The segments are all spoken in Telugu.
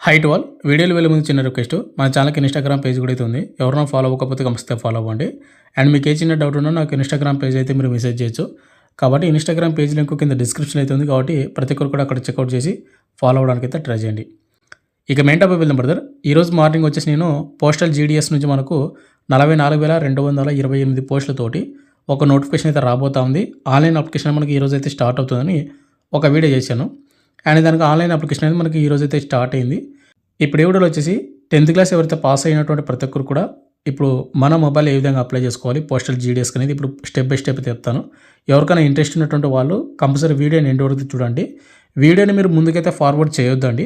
హై టు ఆల్ వీడియోలు వెళ్ళే ముందు చిన్న రిక్వెస్ట్ మన ఛానల్కి ఇన్స్టాగ్రామ్ పేజ్ కూడా అయితే ఉంది. ఎవరైనా ఫాలో అవ్వకపోతే కంపల్సరీ ఫాలో అవ్వండి. అండ్ మీకు ఏ చిన్న డౌట్ ఉన్నా నాకు ఇన్స్టాగ్రామ్ పేజ్ అయితే మీరు మెసేజ్ చేయొచ్చు. కాబట్టి ఇన్స్టాగ్రామ్ పేజ్ లింక్ కింద డిస్క్రిప్షన్ అయితే ఉంది. కాబట్టి ప్రతి ఒక్కరు కూడా అక్కడ చెక్అవుట్ చేసి ఫాలో అవ్వడానికి అయితే ట్రై చేయండి. ఇక మెయిన్ టాపిక్ వెళ్దాం బ్రదర్. ఈరోజు మార్నింగ్ వచ్చేసి నేను పోస్టల్ జీడిఎస్ నుంచి మనకు 44,228 పోస్టులతోటి ఒక నోటిఫికేషన్ అయితే రాబోతా ఉంది. ఆన్లైన్ అప్లికేషన్ మనకి ఈరోజు అయితే స్టార్ట్ అవుతుందని ఒక వీడియో చేశాను. అండ్ దానికి ఆన్లైన్ అప్లికేషన్ అనేది మనకి ఈరోజు అయితే స్టార్ట్ అయింది. ఇప్పుడు ఈ వీడియోలో వచ్చేసి 10th క్లాస్ ఎవరైతే పాస్ అయినటువంటి ప్రతి ఒక్కరు కూడా ఇప్పుడు మన మొబైల్ ఏ విధంగా అప్లై చేసుకోవాలి పోస్టల్ జీడిఎస్ అనేది ఇప్పుడు స్టెప్ బై స్టెప్ చెప్తాను. ఎవరికైనా ఇంట్రెస్ట్ ఉన్నటువంటి వాళ్ళు కంపల్సరీ వీడియోని ఎండ్ వరకు చూడండి. వీడియోని మీరు ముందుకైతే ఫార్వర్డ్ చేయొద్దండి.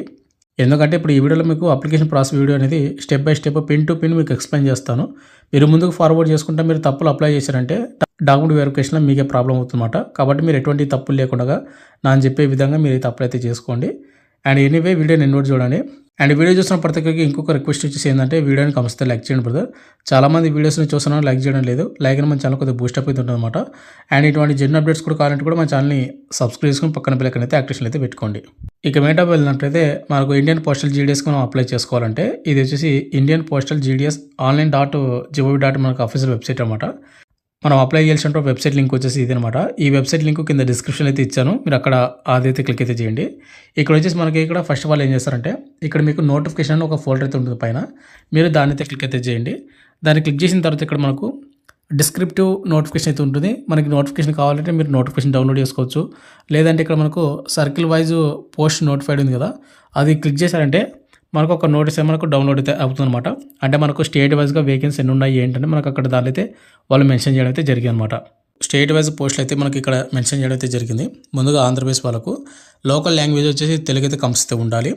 ఎందుకంటే ఇప్పుడు ఈ వీడియోలో మీకు అప్లికేషన్ ప్రాసెస్ వీడియో అనేది step by step pin to pin మీకు ఎక్స్ప్లెయిన్ చేస్తాను. మీరు ముందుకు ఫార్వర్డ్ చేసుకుంటే మీరు తప్పులు అప్లై చేశారంటే డాక్యుమెంట్ వెరిఫికేషన్లో మీకే ప్రాబ్లం అవుతుందన్నమాట. కాబట్టి మీరు ఎటువంటి తప్పులు లేకుండా నేను చెప్పే విధంగా మీరు అయితే అప్లై అయితే చేసుకోండి. అండ్ ఎనీవే వీడియోని ఎండ్ వరకు చూడండి. అండ్ వీడియో చూసిన ప్రతి ఒక్కరికి ఇంకొక రిక్వెస్ట్ వచ్చేసి ఏంటంటే వీడియోని కంపల్సరీ లైక్ చేయండి బ్రదర్. చాలామంది వీడియోస్ని చూస్తున్నాను లైక్ చేయడం లేదు. లైక్ అని మన ఛానల్ కొద్దిగా బూస్టప్ అయితే ఉంటుంది అనమాట. అండ్ ఇటువంటి జెన్యున్ అప్డేట్స్ కూడా కావాలంటే కూడా మన ఛానల్ని సబ్స్క్రైబ్ చేసుకుని పక్కన బెల్ అయితే యాక్టివేషన్ అయితే పెట్టుకోండి. ఇక మెయిన్ టాపిక్ వెళ్ళినట్లయితే మనకు ఇండియన్ పోస్టల్ జీడిఎస్కి మనం అప్లై చేసుకోవాలంటే ఇది వచ్చేసి ఇండియన్ పోస్టల్ జీడిఎస్ online.gov. మనకు అఫీషియల్ వెబ్సైట్ అనమాట. మనం అప్లై చేయాల్సిన వెబ్సైట్ లింక్ వచ్చేసి ఇది అనమాట. ఈ వెబ్సైట్ లింక్ కింద డిస్క్రిప్షన్ అయితే ఇచ్చాను. మీరు అక్కడ అదైతే క్లిక్ అయితే చేయండి. ఇక్కడ వచ్చేసి మనకి ఇక్కడ ఫస్ట్ ఆఫ్ ఆల్ ఏం చేస్తారంటే ఇక్కడ మీకు నోటిఫికేషన్ అని ఒక ఫోల్డర్ అయితే ఉంటుంది పైన. మీరు దాన్ని అయితే క్లిక్ అయితే చేయండి. దాన్ని క్లిక్ చేసిన తర్వాత ఇక్కడ మనకు డిస్క్రిప్టివ్ నోటిఫికేషన్ అయితే ఉంటుంది. మనకి నోటిఫికేషన్ కావాలంటే మీరు నోటిఫికేషన్ డౌన్లోడ్ చేసుకోవచ్చు. లేదంటే ఇక్కడ మనకు సర్కిల్ వైజ్ పోస్ట్ నోటిఫైడ్ ఉంది కదా, అది క్లిక్ చేశారంటే మనకు ఒక నోటీస్ మనకు డౌన్లోడ్ అయితే అవుతుందన్నమాట. అంటే మనకు స్టేట్ వైజ్గా వేకెన్సీ ఎన్ని ఉన్నాయి ఏంటంటే మనకు అక్కడ దాని అయితే వాళ్ళు మెన్షన్ చేయడం అయితే జరిగింది అనమాట. స్టేట్ వైజ్ పోస్టులు అయితే మనకి ఇక్కడ మెన్షన్ చేయడం అయితే జరిగింది. ముందుగా ఆంధ్రప్రదేశ్ వాళ్ళకు లోకల్ లాంగ్వేజ్ వచ్చేసి తెలుగు అయితే కంపల్సరీ ఉండాలి.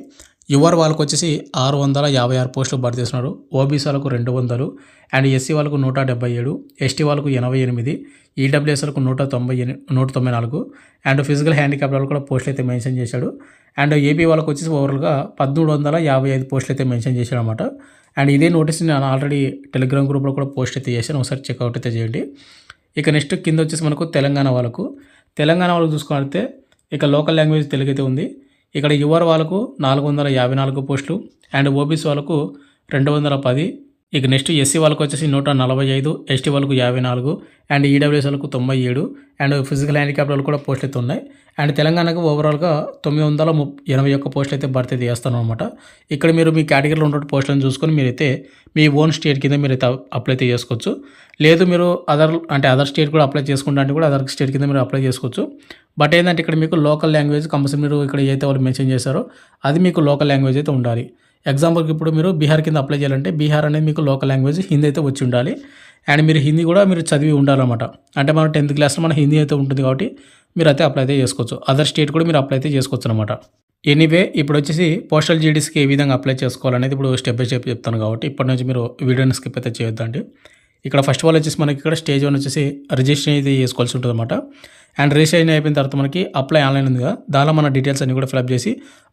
యువర్ వాళ్ళకు వచ్చేసి 656 పోస్టులు భర్తీ చేస్తున్నారు. ఓబీసీ వాళ్ళకు 200 అండ్ ఎస్సీ వాళ్ళకు 177, ఎస్టీ వాళ్ళకు 88, ఈడబ్ల్యూఎస్ వాళ్ళకు 194 అండ్ ఫిజికల్ హ్యాండిక్యాప్ వాళ్ళు కూడా పోస్టులు అయితే మెన్షన్ చేశాడు. అండ్ ఏపీ వాళ్ళకు వచ్చేసి ఓవరాల్గా 1355 పోస్టులు అయితే మెన్షన్ చేశాడు అనమాట. అండ్ ఇదే నోటీస్ నేను ఆల్రెడీ టెలిగ్రామ్ గ్రూప్లో కూడా పోస్ట్ అయితే చేశాను. ఒకసారి చెక్అవుట్ అయితే చేయండి. ఇక నెక్స్ట్ కింద వచ్చేసి మనకు తెలంగాణ వాళ్ళకు చూసుకుంటే ఇక లోకల్ లాంగ్వేజ్ తెలుగు అయితే ఉంది. ఇక్కడ యువర్ వాళ్ళకు 454 పోస్టులు అండ్ ఓబీసీ వాళ్ళకు 210. ఇక నెక్స్ట్ ఎస్సీ వాళ్ళకు వచ్చేసి 145, ఎస్టీ వాళ్ళకు 54 అండ్ ఈడబ్ల్యూఎస్ వాళ్ళకు 97 అండ్ ఫిజికల్ హ్యాండిక్యాప్ వాళ్ళు కూడా పోస్టులు అయితే ఉన్నాయి. అండ్ తెలంగాణకు ఓవరాల్గా 981 పోస్టులు అయితే భర్తీ చేస్తాను అనమాట. ఇక్కడ మీరు మీ కేటగిరీలో ఉన్న పోస్టులను చూసుకొని మీరైతే మీ ఓన్ స్టేట్ కింద మీరైతే అప్లై అయితే చేసుకోవచ్చు. లేదు మీరు అదర్ స్టేట్ కూడా అప్లై చేసుకుంటా అంటే కూడా అదర్ స్టేట్ కింద మీరు అప్లై చేసుకోవచ్చు. బట్ ఏంటంటే ఇక్కడ మీకు లోకల్ లాంగ్వేజ్ కంపల్సరీ మీరు ఇక్కడ ఏదైతే వాళ్ళు మెన్షన్ చేశారో అది మీకు లోకల్ లాంగ్వేజ్ అయితే ఉండాలి. ఎగ్జాంపుల్కి ఇప్పుడు మీరు బీహార్ కింద అప్లై చేయాలంటే బీహార్ అనేది మీకు లోకల్ లాంగ్వేజ్ హిందీ అయితే వచ్చి ఉండాలి. అండ్ మీరు హిందీ కూడా మీరు చదివి ఉండాలన్నమాట. అంటే మన 10th క్లాస్లో మన హిందీ అయితే ఉంటుంది కాబట్టి మీరు అయితే అప్లై అయితే చేసుకోవచ్చు. అదర్ స్టేట్ కూడా మీరు అప్లై అయితే చేసుకోవచ్చు అనమాట. ఎనీవే ఇప్పుడు వచ్చేసి పోస్టల్ జీడీస్కి ఏ విధంగా అప్లై చేసుకోవాలనేది ఇప్పుడు స్టెప్ బై స్టెప్ చెప్తాను కాబట్టి ఇప్పటి నుంచి మీరు వీడియోని స్కిప్ అయితే చేయొద్దండి. ఇక్కడ ఫస్ట్ ఆఫ్ ఆల్ వచ్చేసి మనకి ఇక్కడ స్టేజ్ 1 వచ్చేసి రిజిస్ట్రేషన్ అయితే చేసుకోవాల్సి ఉంటుంది అనమాట. అండ్ రిజిస్ట్రేషన్ అయిపోయిన తర్వాత మనకి అప్లై ఆన్లైన్ ఉంది కదా, దానిలో మన డీటెయిల్స్ అన్ని కూడా ఫిల్అప్ చేసి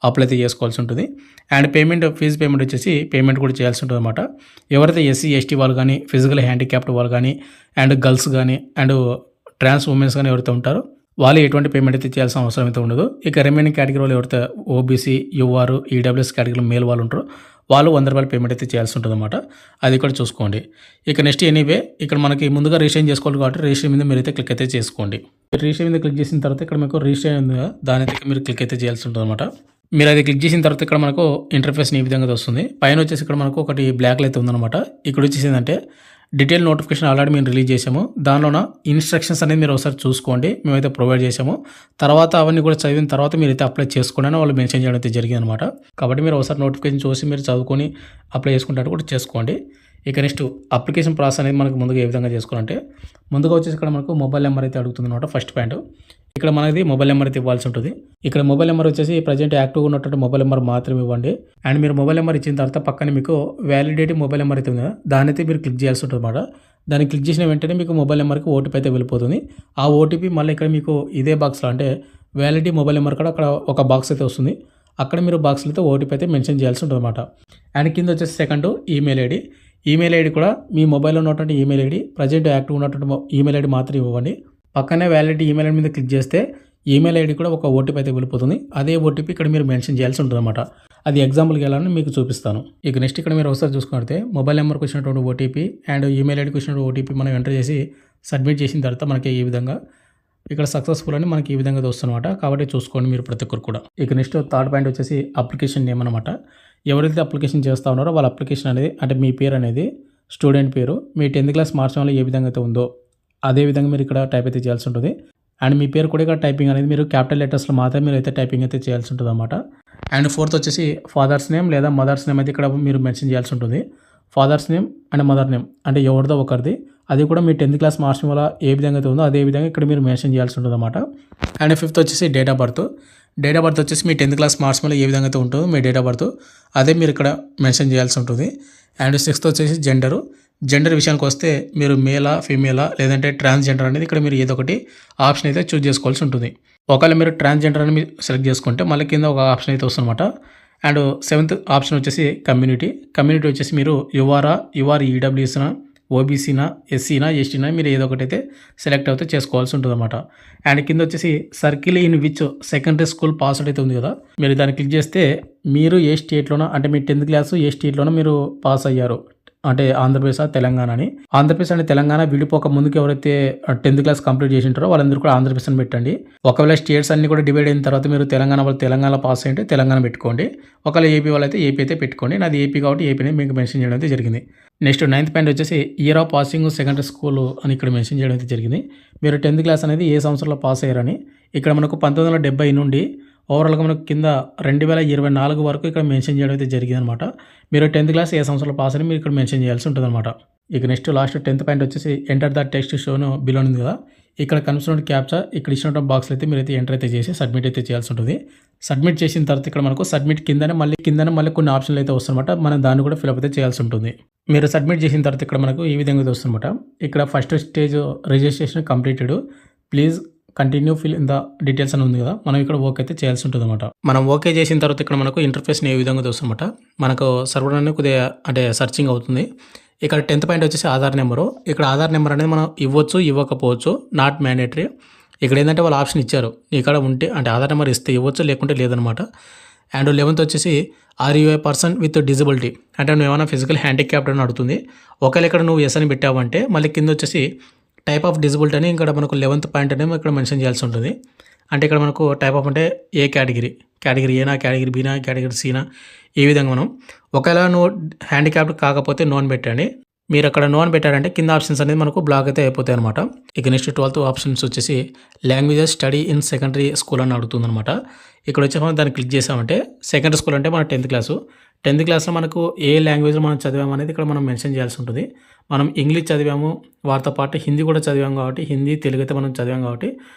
అప్లై అయితే చేసుకోవాల్సి ఉంటుంది. అండ్ ఫీజు పేమెంట్ వచ్చేసి పేమెంట్ కూడా చేయాల్సి ఉంటుంది అనమాట. ఎవరైతే ఎస్సీ ఎస్టీ వాళ్ళు కానీ ఫిజికల్ హ్యాండిక్యాప్డ్ వాళ్ళు కానీ అండ్ గర్ల్స్ కానీ అండ్ ట్రాన్స్ ఉమెన్స్ కానీ ఎవరైతే ఉంటారో వాళ్ళు ఎటువంటి పేమెంట్ అయితే చేయాల్సిన అవసరం అయితే ఉండదు. ఇక రిమైనింగ్ కేటగిరీ వాళ్ళు ఎవరైతే ఓబీసీ యువర్ ఈడబ్ల్యూఎస్ కేటగిరీలో మేల్ వాళ్ళు ఉంటారో వాళ్ళు 100 రూపాయలు పేమెంట్ అయితే చేయాల్సి ఉంటుంది అనమాట. అది కూడా చూసుకోండి. ఇక నెక్స్ట్ ఎనీవే ఇక్కడ మనకి ముందుగా రిజిస్ట్రేషన్ చేసుకోవాలి కాబట్టి రిజిస్ట్రేషన్ మీద మీరు అయితే క్లిక్ అయితే చేసుకోండి. రిజిస్ట్రేషన్ మీద క్లిక్ చేసిన తర్వాత ఇక్కడ మీకు రిజిస్ట్రేషన్ ఉంది కదా, దాని అయితే మీరు క్లిక్ అయితే చేయాల్సి ఉంటుంది అనమాట. మీరు అది క్లిక్ చేసిన తర్వాత ఇక్కడ మనకు ఇంటర్ఫేస్ ఈ విధంగా వస్తుంది. పైన వచ్చేసి ఇక్కడ మనకు ఒకటి బ్లాక్లో అయితే ఉందన్నమాట. ఇక్కడ వచ్చేసి ఏంటంటే డీటెయిల్ నోటిఫికేషన్ ఆల్రెడీ మేము రిలీజ్ చేసాము. దానిలోన ఇన్స్ట్రక్షన్స్ అనేది మీరు ఒకసారి చూసుకోండి. మేమైతే ప్రొవైడ్ చేసాము. తర్వాత అవన్నీ కూడా చదివిన తర్వాత మీరు అయితే అప్లై చేసుకోండి అని వాళ్ళు మెన్షన్ చేయడం అయితే జరిగింది అనమాట. కాబట్టి మీరు ఒకసారి నోటిఫికేషన్ చూసి మీరు చదువుకొని అప్లై చేసుకుంటే కూడా చేసుకోండి. ఇక నెక్స్ట్ అప్లికేషన్ ప్రాసెస్ అనేది మనకు ముందుగా ఏ విధంగా చేసుకోవాలంటే ముందుగా వచ్చేసి ఇక్కడ మనకు మొబైల్ నెంబర్ అయితే అడుగుతుంది అనమాట. ఫస్ట్ పాయింట్ ఇక్కడ మనది మొబైల్ నెంబర్ అయితే ఇవ్వాల్సి ఉంటుంది. ఇక్కడ మొబైల్ నెంబర్ వచ్చేసి ప్రజెంట్ యాక్టివ్గా ఉన్నటువంటి మొబైల్ నెంబర్ మాత్రమే ఇవ్వండి. అండ్ మీరు మొబైల్ నెంబర్ ఇచ్చిన తర్వాత పక్కన మీకు వ్యాలిడేట్ మొబైల్ నెంబర్ అయితే ఉంది కదా, దాని అయితే మీరు క్లిక్ చేయాల్సి ఉంటుంది అనమాట. దాన్ని క్లిక్ చేసిన వెంటనే మీకు మొబైల్ నెంబర్కి ఓటీపీ అయితే వెళ్ళిపోతుంది. ఆ ఓటీపీ మళ్ళీ ఇక్కడ మీకు ఇదే బాక్స్లో అంటే వ్యాలిడిటీ మొబైల్ నెంబర్ కూడా అక్కడ ఒక బాక్స్ అయితే వస్తుంది. అక్కడ మీరు బాక్స్లో అయితే ఓటీపీ అయితే మెన్షన్ చేయాల్సి ఉంటుంది అనమాట. అండ్ కింద వచ్చేసి సెకండ్ ఈమెయిల్ ఐడి కూడా మీ మొబైల్లో ఉన్నటువంటి ఈమెయిల్ ఐడి ప్రజెంట్ యాక్టివ్ ఉన్నటువంటి ఈమెయిల్ ఐడి మాత్రం ఇవ్వండి. పక్కనే వ్యాలిడిటీ ఈమెయిల్ ఐడి మీద క్లిక్ చేస్తే ఈమెయిల్ ఐడి కూడా ఒక ఓటీపీ అయితే వెళ్ళిపోతుంది. అదే ఓటీపీ ఇక్కడ మీరు మెన్షన్ చేయాల్సి ఉంటుందన్నమాట. అది ఎగ్జాంపుల్‌కి ఎలా అని మీకు చూపిస్తాను. ఇక నెక్స్ట్ ఇక్కడ మీరు ఒకసారి చూసుకుంటే మొబైల్ నెంబర్‌కి వచ్చినటువంటి ఓటీపీ అండ్ ఈమెయిల్ ఐడికి వచ్చినటువంటి ఓటీపీ మనం ఎంటర్ చేసి సబ్మిట్ చేసిన తర్వాత మనకి ఈ విధంగా ఇక్కడ సక్సెస్‌ఫుల్ అని మనకి ఈ విధంగా వస్తుందన్నమాట. కాబట్టి చూసుకోండి మీరు ప్రతి ఒక్కరు కూడా. ఇక నెక్స్ట్ థర్డ్ పాయింట్ వచ్చేసి అప్లికేషన్ నేమ్ అనమాట. ఎవరైతే అప్లికేషన్ చేస్తా ఉన్నారో వాళ్ళ అప్లికేషన్ అనేది అంటే మీ పేరు అనేది స్టూడెంట్ పేరు మీ 10th క్లాస్ మార్చడం వల్ల ఏ విధంగా అయితే ఉందో అదే విధంగా మీరు ఇక్కడ టైప్ అయితే చేయాల్సి ఉంటుంది. అండ్ మీ పేరు కూడా ఇక్కడ టైపింగ్ అనేది మీరు క్యాపిటల్ లెటర్స్లో మాత్రమే మీరు అయితే టైపింగ్ అయితే చేయాల్సి ఉంటుంది అనమాట. అండ్ ఫోర్త్ వచ్చేసి ఫాదర్స్ నేమ్ లేదా మదర్స్ నేమ్ అయితే ఇక్కడ మీరు మెన్షన్ చేయాల్సి ఉంటుంది. Father's name and mother name అంటే ఎవరిదో ఒకరిది అది కూడా మీ 10th క్లాస్ మార్చడం వల్ల ఏ విధంగా అయితే ఉందో అదే విధంగా ఇక్కడ మీరు మెన్షన్ చేయాల్సి ఉంటుంది అనమాట. అండ్ ఫిఫ్త్ వచ్చేసి date of birth. Date of birth వచ్చేసి మీ 10th క్లాస్ మార్చడం వల్ల ఏ విధంగా అయితే ఉంటుందో మీ డేట్ ఆఫ్ బర్త్ అదే మీరు ఇక్కడ మెన్షన్ చేయాల్సి ఉంటుంది. అండ్ సిక్స్త్ వచ్చేసి జెండర్ విషయానికి వస్తే మీరు మేలా ఫీమేలా లేదంటే ట్రాన్స్జెండర్ అనేది ఇక్కడ మీరు ఏదో ఒకటి ఆప్షన్ అయితే చూస్ చేసుకోవాల్సి ఉంటుంది. ఒకవేళ మీరు ట్రాన్స్జెండర్ అని మీరు సెలెక్ట్ చేసుకుంటే మళ్ళీ కింద ఒక ఆప్షన్ అయితే వస్తుందన్నమాట. అండ్ సెవెంత్ ఆప్షన్ వచ్చేసి కమ్యూనిటీ వచ్చేసి మీరు యువర్ ఈడబ్ల్యూఎస్నా ఓబీసీనా ఎస్సీనా ఎస్టీనా మీరు ఏదో ఒకటి అయితే సెలెక్ట్ అయితే చేసుకోవాల్సి ఉంటుంది అనమాట. అండ్ కింద వచ్చేసి circle in which secondary school pass అయితే ఉంది కదా మీరు దాన్ని క్లిక్ చేస్తే మీరు ఏ స్టేట్లోనో అంటే మీ 10th క్లాసు ఏ స్టేట్లోనో మీరు పాస్ అయ్యారు అంటే ఆంధ్రప్రదేశ్ తెలంగాణ అని ఆంధ్రప్రదేశ్ అండ్ తెలంగాణ విడిపోక ముందుకు ఎవరైతే 10th క్లాస్ కంప్లీట్ చేసి ఉంటారో వాళ్ళందరూ కూడా ఆంధ్రప్రదేశ్ అని పెట్టండి. ఒకవేళ స్టేట్స్ అన్ని కూడా డివైడ్ అయిన తర్వాత మీరు తెలంగాణ వాళ్ళు తెలంగాణ పాస్ అయితే తెలంగాణ పెట్టుకోండి. ఒకవేళ ఏపీ వాళ్ళు అయితే ఏపీ అయితే పెట్టుకోండి. నాది ఏపీ కాబట్టి ఏపీని మీకు మెన్షన్ చేయడం అయితే జరిగింది. నెక్స్ట్ 9th పాయింట్ వచ్చేసి year of passing secondary school అని ఇక్కడ మెన్షన్ చేయడం అయితే జరిగింది. మీరు 10th క్లాస్ అనేది ఏ సంవత్సరంలో పాస్ అయ్యారని ఇక్కడ మనకు 1970 నుండి ఓవరాల్గా మనకు కింద 2024 వరకు ఇక్కడ మెన్షన్ చేయడం అయితే జరిగింది అనమాట. మీరు 10th క్లాస్ ఏ సంవత్సరంలో పాస్ అని మీరు ఇక్కడ మెన్షన్ చేయాల్సి ఉంటుంది అనమాట. ఇక నెక్స్ట్ లాస్ట్ 10th పాయింట్ వచ్చేసి ఎంటర్ ద టెక్స్ట్ షోను బిలో ఉంది కదా ఇక్కడ కనిపిస్తున్న క్యాప్చా ఇక్కడ ఇచ్చినటువంటి బాక్స్లో అయితే మీరు అయితే ఎంటర్ అయితే చేసి సబ్మిట్ అయితే చేయాల్సి ఉంటుంది. సబ్మిట్ చేసిన తర్వాత ఇక్కడ మనకు సబ్మిట్ కిందనే మళ్ళీ కొన్ని ఆప్షన్లు అయితే వస్తుందన్నమాట. మనం దాన్ని కూడా ఫిల్అప్ అయితే చేయాల్సి ఉంటుంది. మీరు సబ్మిట్ చేసిన తర్వాత ఇక్కడ మనకు ఈ విధంగా అయితే వస్తుందన్నమాట. ఇక్కడ first stage registration completed please continue fill in the details అని ఉంది కదా మనం ఇక్కడ ఓకే అయితే చేయాల్సి ఉంటుంది అనమాట. మనం ఓకే చేసిన తర్వాత ఇక్కడ మనకు ఇంటర్ఫేస్ ఏ విధంగా వస్తుందన్నమాట. మనకు సర్వర్ అనేది కొద్దిగా అంటే సర్చింగ్ అవుతుంది. ఇక్కడ 10th పాయింట్ వచ్చేసి ఆధార్ నెంబరు. ఇక్కడ ఆధార్ నెంబర్ అనేది మనం ఇవ్వచ్చు ఇవ్వకపోవచ్చు నాట్ మ్యాండేటరీ. ఇక్కడ ఏంటంటే వాళ్ళు ఆప్షన్ ఇచ్చారు ఇక్కడ ఉంటే అంటే ఆధార్ నెంబర్ ఇస్తే ఇవ్వచ్చు లేకుంటే లేదనమాట. అండ్ 11th వచ్చేసి are you a person with disability అంటే నువ్వు ఏమైనా ఫిజికల్ హ్యాండిక్యాప్డ్ అని అడుగుతుంది. ఒకవేళ ఇక్కడ నువ్వు ఎస్ అని పెట్టావంటే మళ్ళీ కింద వచ్చేసి టైప్ ఆఫ్ డిజబిలిటీ అని ఇక్కడ మనకు 11th పాయింట్ అనేది ఇక్కడ మెన్షన్ చేయాల్సి ఉంటుంది. అంటే ఇక్కడ మనకు టైప్ ఆఫ్ అంటే ఏ కేటగిరీ ఏనా కేటగిరీ బీనా కేటగిరీ సీనా ఈ విధంగా మనం ఒకవేళ నువ్వు హ్యాండిక్యాప్డ్ కాకపోతే నోన్ పెట్టండి. మీరు అక్కడ నోన్ పెట్టారంటే కింద ఆప్షన్స్ అనేది మనకు బ్లాక్ అయితే అయిపోతాయి అనమాట. ఇక నెక్స్ట్ 12th ఆప్షన్స్ వచ్చేసి languages study in secondary school అని అడుగుతుంది అనమాట. ఇక్కడ వచ్చి మనం దాన్ని క్లిక్ చేసామంటే సెకండరీ స్కూల్ అంటే మన 10th క్లాస్లో మనకు ఏ లాంగ్వేజ్లో మనం చదివాము అనేది ఇక్కడ మనం మెన్షన్ చేయాల్సి ఉంటుంది. మనం ఇంగ్లీష్ చదివాము వాటితో పాటు హిందీ కూడా చదివాము కాబట్టి హిందీ తెలుగు అయితే మనం చదివాం కాబట్టి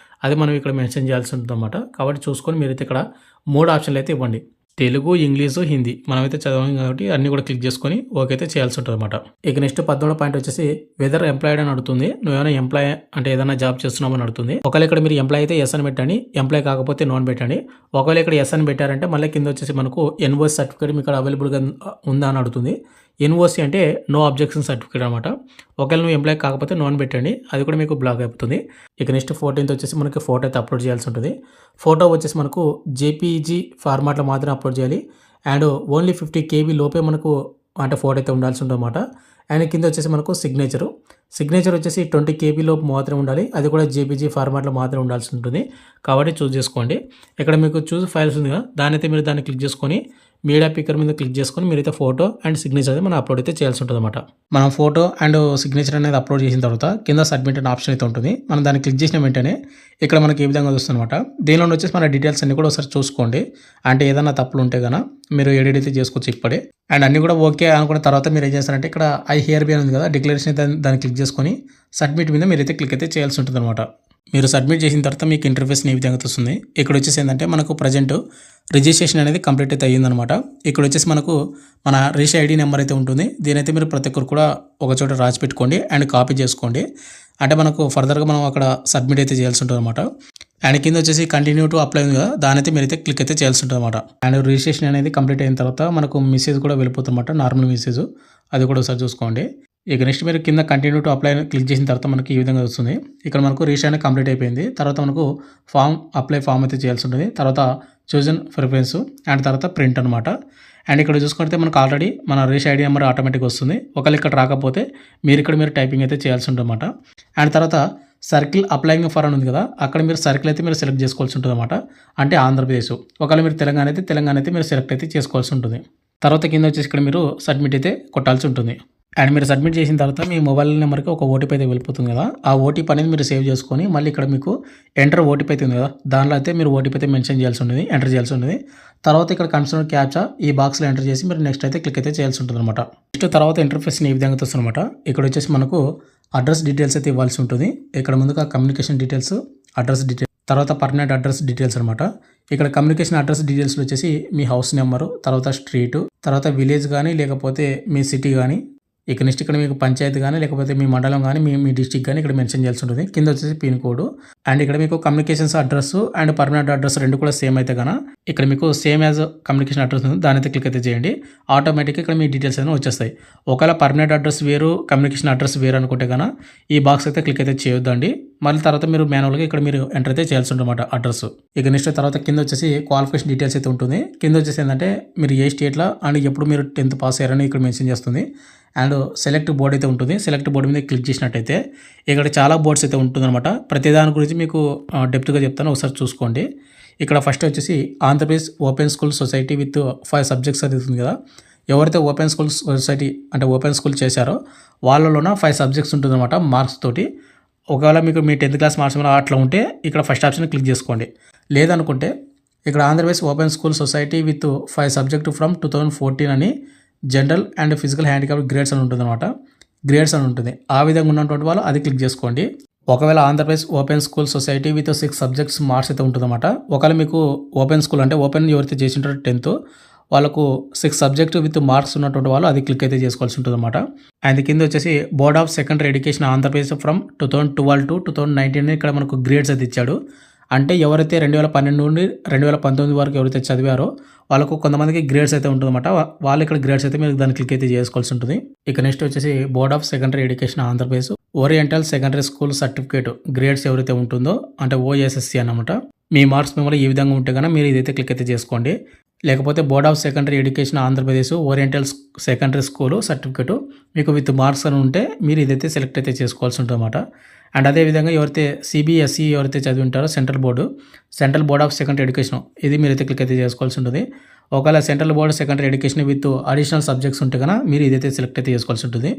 అది మనం ఇక్కడ మెన్షన్ చేయాల్సి ఉంటుంది అనమాట. కాబట్టి చూసుకొని మీరైతే ఇక్కడ 3 ఆప్షన్లు అయితే ఇవ్వండి. తెలుగు ఇంగ్లీషు హిందీ మనమైతే చదవం కాబట్టి అన్నీ కూడా క్లిక్ చేసుకొని ఓకే అయితే చేయాల్సి ఉంటుంది అనమాట. ఇక నెక్స్ట్ 13వ పాయింట్ వచ్చేసి వెదర్ ఎంప్లాయిడ్ అని అడుగుతుంది. నువ్వేమైనా ఎంప్లాయ్ అంటే ఏదైనా జాబ్ చేస్తున్నామని అడుగుతుంది. ఒకవేళ ఇక్కడ మీరు ఎంప్లాయ్ అయితే ఎస్ అని పెట్టండి ఎంప్లాయ్ కాకపోతే నోన్ పెట్టండి. ఒకవేళ ఇక్కడ ఎస్ అని పెట్టారంటే మళ్ళీ కింద వచ్చేసి మనకు ఎన్ఓసి సర్టిఫికేట్ మీకు అవైలబుల్గా ఉందా అని అడుగుతుంది. ఎన్ఓసి అంటే నో అబ్జెక్షన్ సర్టిఫికేట్ అనమాట. ఒకవేళ నువ్వు ఎంప్లాయ్ కాకపోతే నోన్ పెట్టండి అది కూడా మీకు బ్లాక్ అయిపోతుంది. ఇక నెక్స్ట్ 14th వచ్చేసి మనకి ఫోటో అయితే అప్లోడ్ చేయాల్సి ఉంటుంది. ఫోటో వచ్చేసి మనకు జేపీజీ ఫార్మాట్లో మాత్రమే అప్లోడ్ చేయాలి. అండ్ ఓన్లీ 50 KB లోపే మనకు అంటే ఫోటో అయితే ఉండాల్సి ఉంటుంది అనమాట. అండ్ కింద వచ్చేసి మనకు సిగ్నేచర్ వచ్చేసి 20 KB లోపు మాత్రమే ఉండాలి. అది కూడా జేపీజీ ఫార్మాట్లో మాత్రమే ఉండాల్సి ఉంటుంది. కాబట్టి చూస్ చేసుకోండి. ఇక్కడ మీకు చూస్ ఫైల్స్ ఉంది కదా దాన్ని అయితే మీరు దాన్ని క్లిక్ చేసుకొని మీడియా పిక్కర్ మీద క్లిక్ చేసుకొని మీరైతే ఫోటో అండ్ సిగ్నేచర్ అనేది మనం అప్లోడ్ అయితే చేయాల్సి ఉంటుంది అనమాట. మనం ఫోటో అండ్ సిగ్నేచర్ అనేది అప్లోడ్ చేసిన తర్వాత కింద సబ్మిట్ అనే ఆప్షన్ అయితే ఉంటుంది. మనం దాన్ని క్లిక్ చేసిన వెంటనే ఇక్కడ మనకి ఏ విధంగా వస్తుంది అనమాట. దీనిలో వచ్చేసి మన డీటెయిల్స్ అన్ని కూడా ఒకసారి చూసుకోండి. అంటే ఏదైనా తప్పులు ఉంటే కనుక మీరు ఎడిట్ అయితే చేసుకోవచ్చు ఇప్పుడే. అండ్ అన్ని కూడా ఓకే అనుకున్న తర్వాత మీరు ఏం చేస్తారంటే ఇక్కడ ఐ హియర్ బి అని ఉంది కదా డిక్లరేషన్ అయితే దాన్ని క్లిక్ చేసుకొని సబ్మిట్ మీద మీరైతే క్లిక్ అయితే చేయాల్సి ఉంటుంది అనమాట. మీరు సబ్మిట్ చేసిన తర్వాత మీకు ఇంటర్ఫేస్ ఏ విధంగా వస్తుంది. ఇక్కడ వచ్చేసి ఏంటంటే మనకు ప్రజెంట్ రిజిస్ట్రేషన్ అనేది కంప్లీట్ అయితే అయ్యిందనమాట. ఇక్కడ వచ్చేసి మనకు మన రిజిస్టర్ ఐడి నెంబర్ అయితే ఉంటుంది. దీనైతే మీరు ప్రతి ఒక్కరు కూడా ఒక చోట రాసి పెట్టుకోండి అండ్ కాపీ చేసుకోండి. అంటే మనకు ఫర్దర్గా మనం అక్కడ సబ్మిట్ అయితే చేయాల్సి ఉంటుంది అనమాట. అండ్ కింద వచ్చేసి కంటిన్యూ టు అప్లై ఉంది కదా దాని అయితే మీరైతే క్లిక్ అయితే చేయాల్సి ఉంటుంది అనమాట. అండ్ రిజిస్ట్రేషన్ అనేది కంప్లీట్ అయిన తర్వాత మనకు మెసేజ్ కూడా వెళ్ళిపోతుంది అనమాట. నార్మల్ మెసేజ్ అది కూడా ఒకసారి చూసుకోండి. ఇక నెక్స్ట్ మీరు కింద కంటిన్యూ టు అప్లై క్లిక్ చేసిన తర్వాత మనకి ఈ విధంగా వస్తుంది. ఇక్కడ మనకు రిజిస్ట్రేషన్ కంప్లీట్ అయిపోయింది. తర్వాత మనకు అప్లై ఫామ్ అయితే చేయాల్సి ఉంటుంది. తర్వాత చూజన్ ప్రిఫరెన్స్ అండ్ తర్వాత ప్రింట్ అనమాట. అండ్ ఇక్కడ చూసుకుంటే మనకు ఆల్రెడీ మన రిజిస్టర్ ఐడి నెంబర్ ఆటోమేటిక్గా వస్తుంది. ఒకవేళ ఇక్కడ రాకపోతే మీరు టైపింగ్ అయితే చేయాల్సి ఉంటుందన్నమాట. అండ్ తర్వాత సర్కిల్ అప్లైయింగ్ ఫర్ అని ఉంది కదా, అక్కడ మీరు సర్కిల్ అయితే మీరు సెలెక్ట్ చేసుకోవాల్సి ఉంటుంది అనమాట. అంటే ఆంధ్రప్రదేశ్. ఒకవేళ మీరు తెలంగాణ అయితే మీరు సెలెక్ట్ అయితే చేసుకోవాల్సి ఉంటుంది. తర్వాత కింద వచ్చేసి ఇక్కడ మీరు సబ్మిట్ అయితే కొట్టాల్సి ఉంటుంది. అండ్ మీరు సబ్మిట్ చేసిన తర్వాత మీ మొబైల్ నెంబర్కి ఒక ఓటీపీ అయితే వెళ్ళిపోతుంది కదా, ఆ ఓటీపీ అనేది మీరు సేవ్ చేసుకొని మళ్ళీ ఇక్కడ మీకు ఎంటర్ ఓటీపీ అయితే ఉంది కదా, దానిలో అయితే మీరు ఓటీపీ అయితే మెన్షన్ చేయాల్సి ఉంటుంది, ఎంటర్ చేయాల్సి ఉంటుంది. తర్వాత ఇక్కడ కన్సర్న్ క్యాప్చా ఈ బాక్స్లో ఎంటర్ చేసి మీరు నెక్స్ట్ అయితే క్లిక్ అయితే చేయాల్సి ఉంటుంది అనమాట. నెక్స్ట్ తర్వాత ఇంటర్ఫేస్ ఈ విధంగా వస్తుందన్నమాట. ఇక్కడ వచ్చేసి మనకు అడ్రస్ డీటెయిల్స్ అయితే ఇవ్వాల్సి ఉంటుంది. ఇక్కడ ముందుగా కమ్యూనికేషన్ డీటెయిల్స్, అడ్రస్ డీటెయిల్స్, తర్వాత పర్మనెంట్ అడ్రస్ డీటెయిల్స్ అనమాట. ఇక్కడ కమ్యూనికేషన్ అడ్రస్ డీటెయిల్స్ వచ్చేసి మీ హౌస్ నెంబరు, తర్వాత స్ట్రీటు, తర్వాత విలేజ్ కానీ లేకపోతే మీ సిటీ కానీ, ఇక నెక్స్ట్ ఇక్కడ మీకు పంచాయతీ కానీ లేకపోతే మీ మండలం కానీ మీ డిస్టిక్ కానీ ఇక్కడ మెన్షన్ చేయాల్సి ఉంటుంది. కింద వచ్చేసి పిన్ కోడ్. అండ్ ఇక్కడ మీకు communications address and permanent address రెండు కూడా సేమ్ అయితే కన్నా ఇక్కడ మీకు సేమ్ యాజ్ కమ్యూనికేషన్ అడ్రస్ ఉంది, దాని అయితే క్లిక్ అయితే చేయండి. ఆటోమేటిక్గా ఇక్కడ మీ డీటెయిల్స్ అయితే వచ్చేస్తాయి. ఒకవేళ పర్మనెంట్ అడ్రస్ వేరు కమ్యూనికేషన్ అడ్రస్ వేరు అనుకుంటే కన్నా ఈ బాక్స్ అయితే క్లిక్ అయితే చేయొద్దండి. మళ్ళీ తర్వాత మీరు మాన్యువల్గా ఇక్కడ మీరు ఎంటర్ అయితే చేయాల్సి ఉంటుంది అన్నమాట అడ్రస్. ఇక నెక్స్ట్ తర్వాత కింద వచ్చేసి క్వాలిఫికేషన్ డీటెయిల్స్ అయితే ఉంటుంది. కింద వచ్చేసి ఏంటంటే మీరు ఏ స్టేట్లో అండ్ ఎప్పుడు మీరు 10th పాస్ అయ్యారని ఇక్కడ మెన్షన్ చేస్తుంది. అండ్ సెలెక్ట్ బోర్డ్ అయితే ఉంటుంది. సెలెక్ట్ బోర్డు మీద క్లిక్ చేసినట్టయితే ఇక్కడ చాలా బోర్డ్స్ అయితే ఉంటుందన్నమాట. ప్రతి దాని గురించి మీకు డెప్త్గా చెప్తాను, ఒకసారి చూసుకోండి. ఇక్కడ ఫస్ట్ వచ్చేసి Andhra Pradesh open school society with 5 subjects అది ఉంది కదా, ఎవరైతే ఓపెన్ స్కూల్ సొసైటీ అంటే ఓపెన్ స్కూల్ చేశారో వాళ్ళలోన 5 సబ్జెక్ట్స్ ఉంటుందన్నమాట మార్క్స్ తోటి. ఒకవేళ మీకు మీ 10th క్లాస్ మార్క్స్ అట్లా ఉంటే ఇక్కడ ఫస్ట్ ఆప్షన్ క్లిక్ చేసుకోండి. లేదనుకుంటే ఇక్కడ Andhra Pradesh open school society with 5 subject from 2014 అని general and physical handicap grades అని ఉంటుంది అనమాట. గ్రేడ్స్ అని ఉంటుంది. ఆ విధంగా ఉన్నటువంటి వాళ్ళు అది క్లిక్ చేసుకోండి. ఒకవేళ Andhra Pradesh open school society with 6 subjects marks అయితే ఉంటుందన్నమాట. ఒకవేళ మీకు ఓపెన్ స్కూల్ అంటే ఓపెన్ ఎవరైతే చేసింటారో 10th వాళ్ళకు 6 సబ్జెక్ట్ విత్ మార్క్స్ ఉన్నటువంటి వాళ్ళు అది క్లిక్ అయితే చేసుకోవాల్సి ఉంటుంది అనమాట. అండ్ కింద వచ్చేసి board of secondary education Andhra Pradesh from 2012 to 2019 ఇక్కడ మనకు గ్రేడ్స్ అయితే ఇచ్చాడు. అంటే ఎవరైతే 2012 నుండి 2019 వరకు ఎవరైతే చదివారో వాళ్ళకు కొంతమందికి గ్రేడ్స్ అయితే ఉంటుందన్నమాట. వాళ్ళు ఇక్కడ గ్రేడ్స్ అయితే మీరు దాన్ని క్లిక్ అయితే చేసుకోవాల్సి ఉంటుంది. ఇక నెక్స్ట్ వచ్చేసి board of secondary education Andhra Pradesh oriental secondary school certificate grades ఎవరైతే ఉంటుందో అంటే OSSC అన్నమాట. మీ మార్క్స్ మిమ్మల్ని ఈ విధంగా ఉంటే కనుక మీరు ఇదైతే క్లిక్ అయితే చేసుకోండి. లేకపోతే board of secondary education Andhra Pradesh oriental secondary school certificate మీకు విత్ మార్క్స్ అని ఉంటే మీరు ఇదైతే సెలెక్ట్ అయితే చేసుకోవాల్సి ఉంటుంది అన్నమాట. అండ్ అదేవిధంగా ఎవరైతే CBSE ఎవరైతే చదివి ఉంటారో central board of secondary education ఇది మీరైతే క్లిక్ అయితే చేసుకోవాల్సి ఉంటుంది. ఒకవేళ central board secondary education with additional subjects ఉంటే కనుక మీరు ఇదైతే సెలెక్ట్ అయితే చేసుకోవాల్సి ఉంటుంది.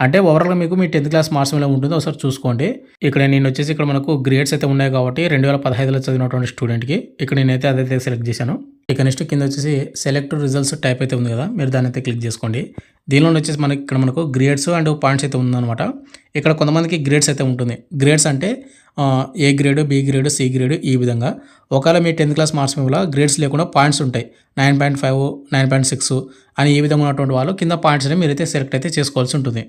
అంటే ఓవరాల్గా మీకు మీ 10th క్లాస్ మార్క్స్ ఎలా ఉంటుందో ఒకసారి చూసుకోండి. ఇక్కడ నేను వచ్చేసి ఇక్కడ మనకు గ్రేడ్స్ అయితే ఉన్నాయి కాబట్టి 2015లో చదివినటువంటి స్టూడెంట్కి ఇక్కడ నేనైతే అదైతే సెలెక్ట్ చేశాను. ఇక నెక్స్ట్ కింద వచ్చేసి సెలెక్ట్ రిజల్ట్స్ టైప్ అయితే ఉంది కదా, మీరు దాన్ని అయితే క్లిక్ చేసుకోండి. దీనిలో వచ్చేసి మనకు గ్రేడ్స్ అండ్ పాయింట్స్ అయితే ఉందన్నమాట. ఇక్కడ కొంతమందికి గ్రేడ్స్ అయితే ఉంటుంది. గ్రేడ్స్ అంటే A grade, B grade, C grade ఈ విధంగా. ఒకవేళ మీ 10th క్లాస్ మార్క్స్ వల్ల గ్రేడ్స్ లేకుండా పాయింట్స్ ఉంటాయి 9.5, 9.6 అని ఈ విధంగా ఉన్నటువంటి వాళ్ళు కింద పాయింట్స్ అనేవి మీరైతే సెలెక్ట్ అయితే చేసుకోవాల్సి ఉంటుంది.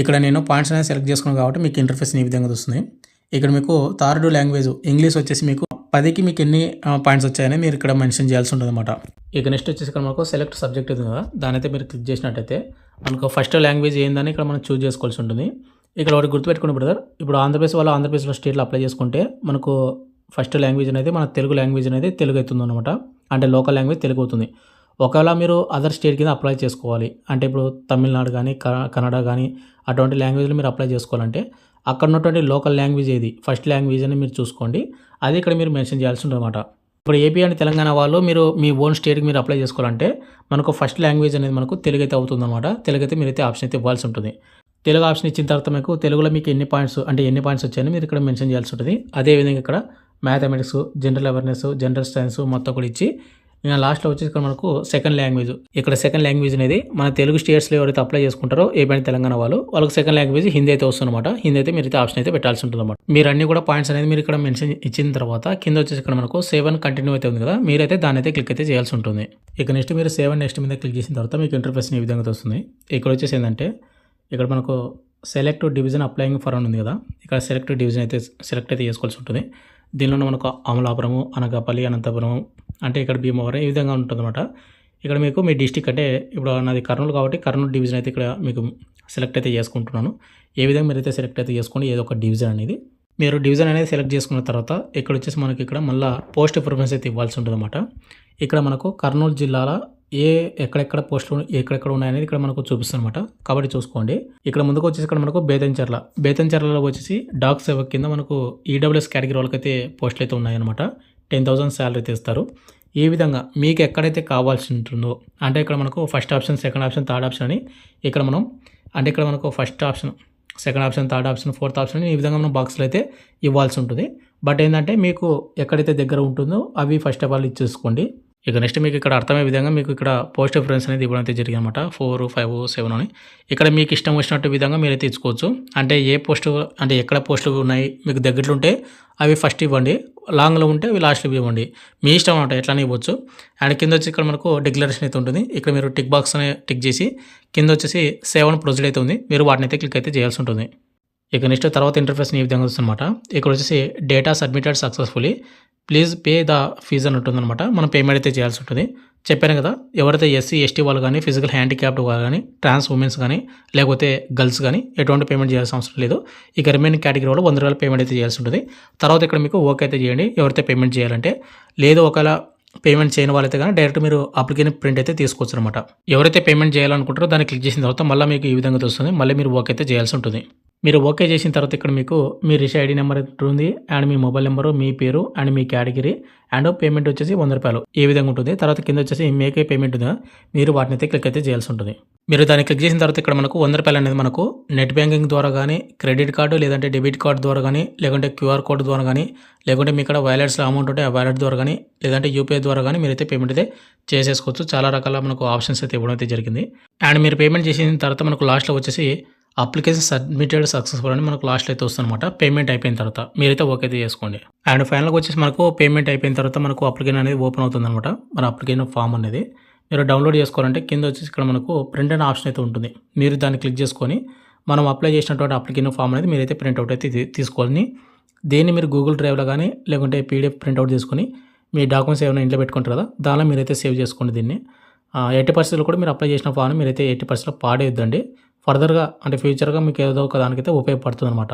ఇక్కడ నేను పాయింట్స్ అనేది సెలెక్ట్ చేసుకున్నాను కాబట్టి మీకు ఇంటర్ఫేస్ ఈ విధంగా వస్తుంది. ఇక్కడ మీకు థర్డ్ లాంగ్వేజ్ ఇంగ్లీష్ వచ్చేసి మీకు 10కి మీకు ఎన్ని పాయింట్స్ వచ్చాయని మీరు ఇక్కడ మెన్షన్ చేయాల్సి ఉంటుంది అనమాట. ఇక నెక్స్ట్ వచ్చేసి ఇక్కడ మనకు సెలెక్ట్ సబ్జెక్ట్ ఉంది కదా, దాని అయితే మీరు క్లిక్ చేసినట్టయితే మనకు ఫస్ట్ లాంగ్వేజ్ ఏందని ఇక్కడ మనం చూస్ చేసుకోవాల్సి ఉంటుంది. ఇక్కడ ఒకటి గుర్తుపెట్టుకుని బ్రదర్, ఇప్పుడు ఆంధ్రప్రదేశ్లో స్టేట్లో అప్లై చేసుకుంటే మనకు ఫస్ట్ లాంగ్వేజ్ అనేది మన తెలుగు లాంగ్వేజ్ అనేది తెలుగు అవుతుంది అనమాట. అంటే లోకల్ లాంగ్వేజ్ తెలుగు అవుతుంది. ఒకవేళ మీరు అదర్ స్టేట్ కింద అప్లై చేసుకోవాలి అంటే ఇప్పుడు తమిళనాడు కానీ కన్నడ కానీ అటువంటి లాంగ్వేజ్లో మీరు అప్లై చేసుకోవాలంటే అక్కడ ఉన్నటువంటి లోకల్ లాంగ్వేజ్ ఏది ఫస్ట్ లాంగ్వేజ్ అని మీరు చూసుకోండి. అది ఇక్కడ మీరు మెన్షన్ చేయాల్సి ఉంటుంది అనమాట. ఇప్పుడు ఏపీ అండ్ తెలంగాణ వాళ్ళు మీరు మీ ఓన్ స్టేట్కి మీరు అప్లై చేసుకోవాలంటే మనకు ఫస్ట్ లాంగ్వేజ్ అనేది మనకు తెలుగు అయితే అవుతుంది అనమాట. తెలుగు అయితే మీరైతే ఆప్షన్ అయితే ఇవ్వాల్సి ఉంటుంది. తెలుగు ఆప్షన్ ఇచ్చిన తర్వాత మీకు తెలుగులో మీకు ఎన్ని పాయింట్స్ వచ్చాయని మీరు ఇక్కడ మెన్షన్ చేయాల్సి ఉంటుంది. అదేవిధంగా ఇక్కడ mathematics, general awareness, general science మొత్తం కూడా ఇచ్చి లాస్ట్లో వచ్చేసి ఇక్కడ మనకు సెకండ్ లాంగ్వేజ్ అనేది మన తెలుగు స్టేట్స్లో ఎవరైతే అప్లై చేసుకుంటారో ఏపీ అండ్ తెలంగాణ వాళ్ళకి సెకండ్ లాంగ్వేజ్ హిందీ అయితే వస్తుందన్నమాట. హిందీ అయితే మీరైతే ఆప్షన్ అయితే పెట్టాల్సి ఉంటుంది అనమాట. మీరు అన్ని కూడా పాయింట్స్ అనేది మీరు ఇక్కడ మెన్షన్ ఇచ్చిన తర్వాత కింద వచ్చేసి ఇక్కడ మనకు సేవ్ అండ్ కంటిన్యూ అయితే ఉంది కదా, మీరైతే దాని అయితే క్లిక్ అయితే చేయాల్సి ఉంటుంది. ఇక నెక్స్ట్ మీరు సేవ్ అండ్ నెక్స్ట్ మీద క్లిక్ చేసిన తర్వాత మీకు ఇంటర్ఫేస్ ఈ విధంగా వస్తుంది. ఇక్కడ వచ్చేసి ఏంటంటే ఇక్కడ మనకు సెలెక్ట్ డివిజన్ అప్లైయింగ్ ఫర్ అని ఉంది కదా, ఇక్కడ సెలెక్ట్ డివిజన్ అయితే సెలెక్ట్ అయితే చేసుకోవాల్సి ఉంటుంది. దీనిలో మనకు అమలాపురము, అనకాపల్లి, అనంతపురం అంటే ఇక్కడ భీమవరం ఈ విధంగా ఉంటుందన్నమాట. ఇక్కడ మీకు మీ డిస్ట్రిక్ట్ అంటే ఇప్పుడు నాది కర్నూలు కాబట్టి కర్నూలు డివిజన్ అయితే ఇక్కడ మీకు సెలెక్ట్ అయితే చేసుకుంటున్నాను. ఏ విధంగా మీరైతే సెలెక్ట్ అయితే చేసుకోండి ఏదో ఒక డివిజన్ అనేది. మీరు డివిజన్ అనేది సెలెక్ట్ చేసుకున్న తర్వాత ఇక్కడ వచ్చేసి మనకి ఇక్కడ మళ్ళీ పోస్ట్ ప్రిఫరెన్స్ అయితే ఇవ్వాల్సి ఉంటుందన్నమాట. ఇక్కడ మనకు కర్నూలు జిల్లాలో ఎక్కడెక్కడ పోస్టులు ఎక్కడెక్కడ ఉన్నాయనేది ఇక్కడ మనకు చూపిస్తుంది అనమాట. కాబట్టి చూసుకోండి. ఇక్కడ ముందుకు వచ్చేసి ఇక్కడ మనకు బేతంచెర్లలో వచ్చేసి డాక్ సేవక్ కింద మనకు ఈడబ్ల్యూఎస్ కేటగిరీ వాళ్ళకైతే పోస్టులు అయితే ఉన్నాయన్నమాట. 10,000 శాలరీ తీస్తారు. ఈ విధంగా మీకు ఎక్కడైతే కావాల్సి ఉంటుందో అంటే ఇక్కడ మనకు first option, second option, third option అని ఇక్కడ మనం అంటే ఇక్కడ మనకు first option, second option, third option, fourth option ఈ విధంగా మనం బాక్స్లో అయితే ఇవ్వాల్సి ఉంటుంది. బట్ ఏంటంటే మీకు ఎక్కడైతే దగ్గర ఉంటుందో అవి ఫస్ట్ ఆఫ్ ఆల్ ఇచ్చేసుకోండి. ఇక నెక్స్ట్ మీకు ఇక్కడ అర్థమయ్యే విధంగా మీకు ఇక్కడ పోస్ట్ ప్రిఫరెన్స్ అనేది ఇవ్వడం అయితే జరిగింది అనమాట. 4, 5, 7 అని ఇక్కడ మీకు ఇష్టం వచ్చినట్టు విధంగా మీరైతే ఇచ్చుకోవచ్చు. అంటే ఏ పోస్టు అంటే ఎక్కడ పోస్టులు ఉన్నాయి మీకు దగ్గరలో ఉంటే అవి ఫస్ట్ ఇవ్వండి, లాంగ్లో ఉంటే అవి లాస్ట్లో ఇవ్వండి. మీ ఇష్టం అనమాట, ఎట్లానే ఇవ్వచ్చు. అండ్ కింద వచ్చి ఇక్కడ మనకు డిక్లరేషన్ అయితే ఉంటుంది. ఇక్కడ మీరు టిక్ బాక్స్ అనే టిక్ చేసి కింద వచ్చేసి సేవ్ అని ప్రొసీడ్ అయితే ఉంది. మీరు వాటిని అయితే క్లిక్ అయితే చేయాల్సి ఉంటుంది. ఇక నెక్స్ట్ తర్వాత ఇంటర్ఫేస్ ఈ విధంగా వస్తుందన్నమాట. ఇక్కడ వచ్చేసి data submitted successfully, please pay the fees అని ఉంటుందన్నమాట. మనం పేమెంట్ అయితే చేయాల్సి ఉంటుంది. చెప్పాను కదా, ఎవరైతే ఎస్సీ, ఎస్టీ వాళ్ళు కానీ, ఫిజికల్ హ్యాండిక్యాప్డ్ వాళ్ళు కానీ, ట్రాన్స్ ఉమెన్స్ కానీ, లేకపోతే గర్ల్స్ కానీ ఎటువంటి పేమెంట్ చేయాల్సిన అవసరం లేదు. ఇక రిమైనింగ్ కేటగిరీ వాళ్ళు 100 రూపాయలు పేమెంట్ అయితే చేయాల్సి ఉంటుంది. తర్వాత ఇక్కడ మీకు ఓకే అయితే చేయండి ఎవరైతే పేమెంట్ చేయాలంటే. లేదు ఒకవేళ పేమెంట్ చేయని వాళ్ళైతే కానీ డైరెక్ట్ మీరు అప్లికేషన్ ప్రింట్ అయితే తీసుకోవచ్చు అనమాట. ఎవరైతే పేమెంట్ చేయాలనుకుంటారో దాన్ని క్లిక్ చేసిన తర్వాత మళ్ళీ మీకు ఈ విధంగా వస్తుంది. మళ్ళీ మీరు ఓకే అయితే చేయాల్సి ఉంటుంది. మీరు ఓకే చేసిన తర్వాత ఇక్కడ మీకు మీ రిష్ ఐడి నెంబర్ ఉంటుంది అండ్ మీ మొబైల్ నెంబరు, మీ పేరు and me category and payment వచ్చేసి 100 రూపాయలు ఈ విధంగా ఉంటుంది. తర్వాత కింద వచ్చేసి మేకే పేమెంట్ ఉందా మీరు వాటిని అయితే క్లిక్ అయితే చేయాల్సి ఉంటుంది. మీరు దాన్ని క్లిక్ చేసిన తర్వాత ఇక్కడ మనకు 100 రూపాయలు అనేది మనకు నెట్ బ్యాంకింగ్ ద్వారా కానీ, క్రెడిట్ కార్డు లేదంటే డెబిట్ కార్డు ద్వారా కానీ, లేకుంటే క్యూఆర్ కోడ్ ద్వారా కానీ, లేకుంటే మీ ఇక్కడ వాలెట్స్లో అమౌంట్ ఉంటే ఆ వాలెట్ ద్వారా కానీ, లేదంటే యూపీఐ ద్వారా కానీ మీరైతే పేమెంట్ అయితే చేసేసుకోవచ్చు. చాలా రకాల మనకు ఆప్షన్స్ అయితే ఇవ్వడం అయితే జరిగింది. అండ్ మీరు పేమెంట్ చేసిన తర్వాత మనకు లాస్ట్లో వచ్చేసి అప్లికేషన్ సబ్మిటెడ్ సక్సెస్ఫుల్ అని మనకు లాస్ట్లో అయితే వస్తుందన్నమాట. పేమెంట్ అయిపోయిన తర్వాత మీరైతే ఓకే అయితే చేసుకోండి. అండ్ ఫైనల్గా వచ్చేసి మనకు పేమెంట్ అయిపోయిన తర్వాత మనకు అప్లికేషన్ అనేది ఓపెన్ అవుతుందన్నమాట. మన అప్లికేషన్ ఫామ్ అనేది మీరు డౌన్లోడ్ చేసుకోవాలంటే కింద వచ్చేసి ఇక్కడ మనకు ప్రింట్ అనే ఆప్షన్ అయితే ఉంటుంది. మీరు దాన్ని క్లిక్ చేసుకొని మనం అప్లై చేసినటువంటి అప్లికేషన్ ఫామ్ అనేది మీరైతే ప్రింట్అవుట్ అయితే తీసుకోవాలి. దీన్ని మీరు గూగుల్ డ్రైవ్లో కానీ లేకుంటే పీడిఎఫ్ ప్రింట్అవుట్ చేసుకొని మీ డాక్యుమెంట్స్ ఏమైనా ఇంట్లో పెట్టుకుంటారు కదా, దానిలో మీరైతే సేవ్ చేసుకోండి. దీన్ని 80% కూడా మీరు అప్లై చేసిన ఫామ్ మీరైతే 80% పాడేయొద్దండి. ఫర్దర్గా అంటే ఫ్యూచర్గా మీకు ఏదో ఒక దానికైతే ఉపయోగపడుతుంది అనమాట.